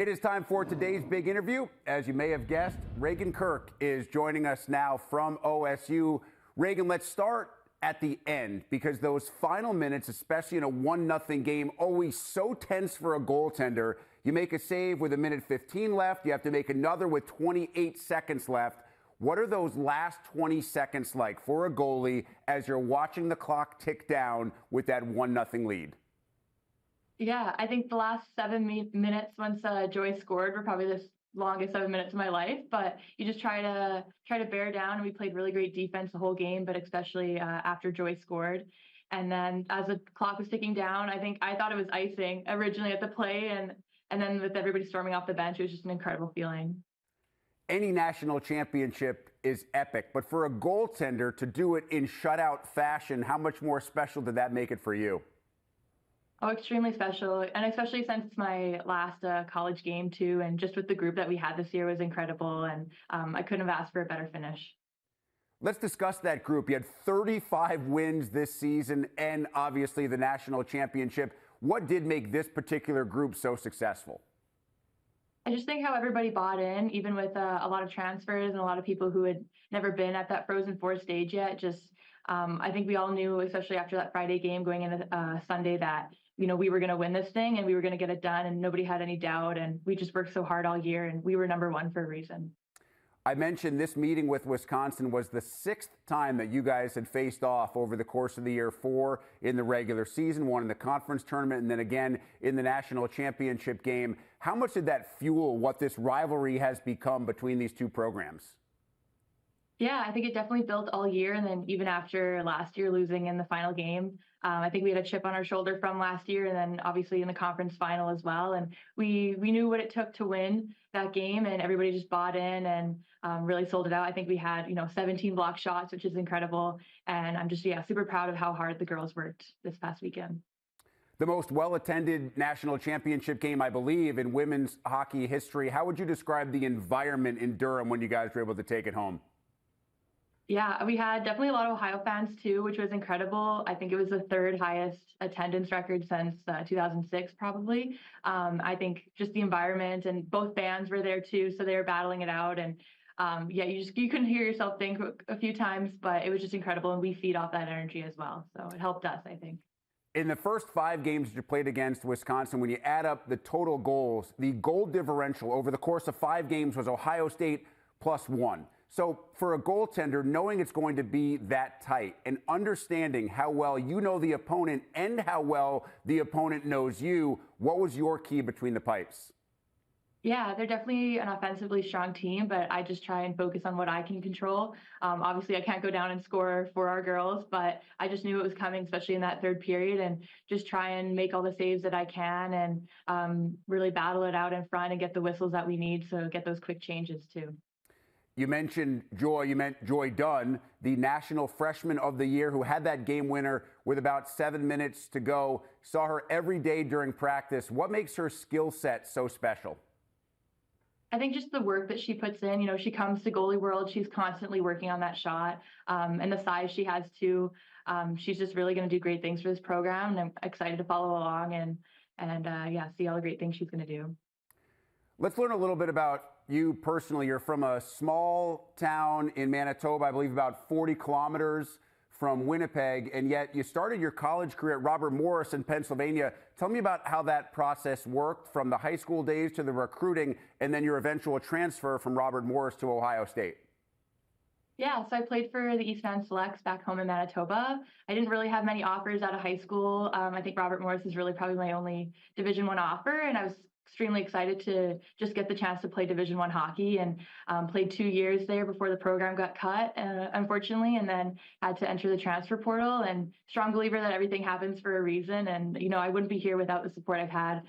It is time for today's big interview. As you may have guessed, Raygan Kirk is joining us now from OSU. Raygan, let's start at the end, because those final minutes, especially in a 1-0 game, always so tense for a goaltender. You make a save with 1:15 left. You have to make another with 28 seconds left. What are those last 20 seconds like for a goalie as you're watching the clock tick down with that 1-0 lead? Yeah, I think the last 7 minutes once Joy scored were probably the longest 7 minutes of my life. But you just try to bear down, and we played really great defense the whole game, but especially after Joy scored. And then as the clock was ticking down, I thought it was icing originally at the play, and then with everybody storming off the bench, it was just an incredible feeling. Any national championship is epic, but for a goaltender to do it in shutout fashion, how much more special did that make it for you? Oh, extremely special, and especially since it's my last college game too, and just with the group that we had this year was incredible, and I couldn't have asked for a better finish. Let's discuss that group. You had 35 wins this season and obviously the national championship. What did make this particular group so successful? I just think how everybody bought in, even with a lot of transfers and a lot of people who had never been at that Frozen Four stage yet. I think we all knew, especially after that Friday game going into Sunday, that we were going to win this thing and we were going to get it done, and nobody had any doubt. And we just worked so hard all year, and we were #1 for a reason. I mentioned this meeting with Wisconsin was the 6th time that you guys had faced off over the course of the year, 4 in the regular season, 1 in the conference tournament, and then again in the national championship game. How much did that fuel what this rivalry has become between these two programs? Yeah, I think it definitely built all year. And then even after last year losing in the final game, I think we had a chip on our shoulder from last year, and then obviously in the conference final as well. And we knew what it took to win that game, and everybody just bought in and really sold it out. I think we had 17 block shots, which is incredible. And I'm just super proud of how hard the girls worked this past weekend. The most well-attended national championship game, I believe, in women's hockey history. How would you describe the environment in Durham when you guys were able to take it home? Yeah, we had definitely a lot of Ohio fans too, which was incredible. I think it was the 3rd highest attendance record since 2006, probably. I think just the environment, and both bands were there too, so they were battling it out. And you couldn't hear yourself think a few times, but it was just incredible, and we feed off that energy as well. So it helped us, I think. In the first 5 games that you played against Wisconsin, when you add up the total goals, the goal differential over the course of 5 games was Ohio State +1. So for a goaltender, knowing it's going to be that tight and understanding how well you know the opponent and how well the opponent knows you, what was your key between the pipes? Yeah, they're definitely an offensively strong team, but I just try and focus on what I can control. Obviously, I can't go down and score for our girls, but I just knew it was coming, especially in that 3rd period, and just try and make all the saves that I can, and really battle it out in front and get the whistles that we need, so get those quick changes too. You mentioned Joy. You meant Joy Dunn, the National Freshman of the Year, who had that game winner with about 7 minutes to go. Saw her every day during practice. What makes her skill set so special? I think just the work that she puts in. She comes to goalie world, she's constantly working on that shot, and the size she has too. She's just really going to do great things for this program, and I'm excited to follow along and see all the great things she's going to do. Let's learn a little bit about you personally. You're from a small town in Manitoba, I believe about 40 kilometers from Winnipeg, and yet you started your college career at Robert Morris in Pennsylvania. Tell me about how that process worked from the high school days to the recruiting and then your eventual transfer from Robert Morris to Ohio State. Yeah, so I played for the East Van Selects back home in Manitoba. I didn't really have many offers out of high school. I think Robert Morris is really probably my only Division I offer, and I was extremely excited to just get the chance to play Division I hockey, and played 2 years there before the program got cut, unfortunately, and then had to enter the transfer portal. And strong believer that everything happens for a reason, and I wouldn't be here without the support I've had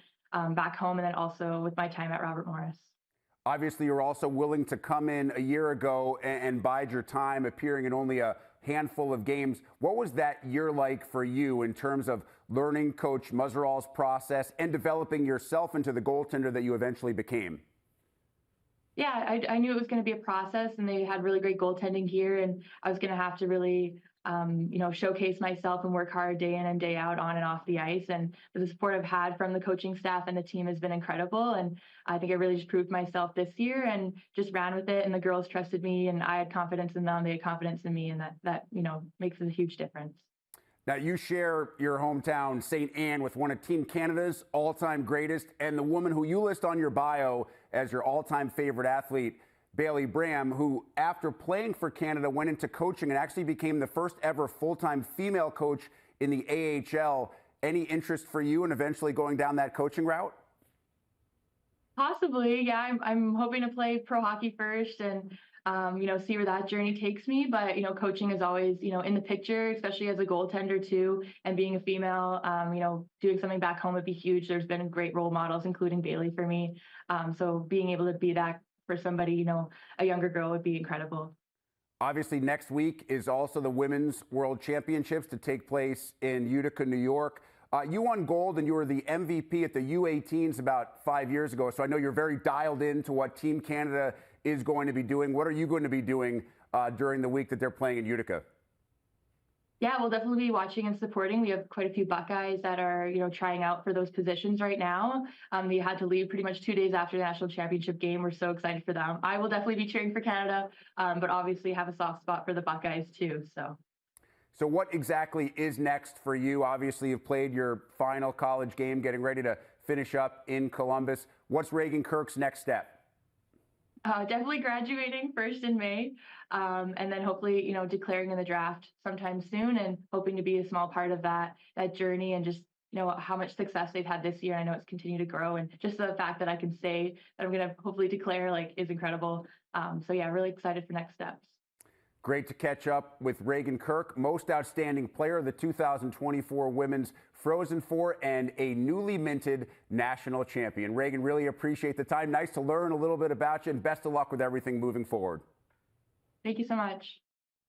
back home, and then also with my time at Robert Morris. Obviously, you're also willing to come in a year ago and bide your time, appearing in only a handful of games. What was that year like for you in terms of learning Coach Muzzerall's process and developing yourself into the goaltender that you eventually became? Yeah, I knew it was going to be a process, and they had really great goaltending here, and I was going to have to really showcase myself and work hard day in and day out on and off the ice. And the support I've had from the coaching staff and the team has been incredible. And I think I really just proved myself this year and just ran with it. And the girls trusted me, and I had confidence in them. They had confidence in me, and that makes a huge difference. Now, you share your hometown, St. Anne, with one of Team Canada's all-time greatest, and the woman who you list on your bio as your all-time favorite athlete, Bailey Bram, who, after playing for Canada, went into coaching and actually became the first ever full-time female coach in the AHL. Any interest for you in eventually going down that coaching route? Possibly, yeah. I'm hoping to play pro hockey first and see where that journey takes me. But coaching is always in the picture, especially as a goaltender too. And being a female, doing something back home would be huge. There's been great role models, including Bailey for me. So being able to be that for somebody, a younger girl, would be incredible. Obviously, next week is also the Women's World Championships to take place in Utica, New York. You won gold and you were the MVP at the U18s about 5 years ago. So I know you're very dialed into what Team Canada is going to be doing. What are you going to be doing during the week that they're playing in Utica? Yeah, we'll definitely be watching and supporting. We have quite a few Buckeyes that are, trying out for those positions right now. They had to leave pretty much 2 days after the national championship game. We're so excited for them. I will definitely be cheering for Canada, but obviously have a soft spot for the Buckeyes too. So what exactly is next for you? Obviously, you've played your final college game, getting ready to finish up in Columbus. What's Raygan Kirk's next step? Definitely graduating first in May, and then hopefully, declaring in the draft sometime soon, and hoping to be a small part of that journey, and just how much success they've had this year. I know it's continued to grow, and just the fact that I can say that I'm going to hopefully declare is incredible. So yeah, really excited for next steps. Great to catch up with Raygan Kirk, most outstanding player of the 2024 Women's Frozen Four and a newly minted national champion. Raygan, really appreciate the time. Nice to learn a little bit about you, and best of luck with everything moving forward. Thank you so much.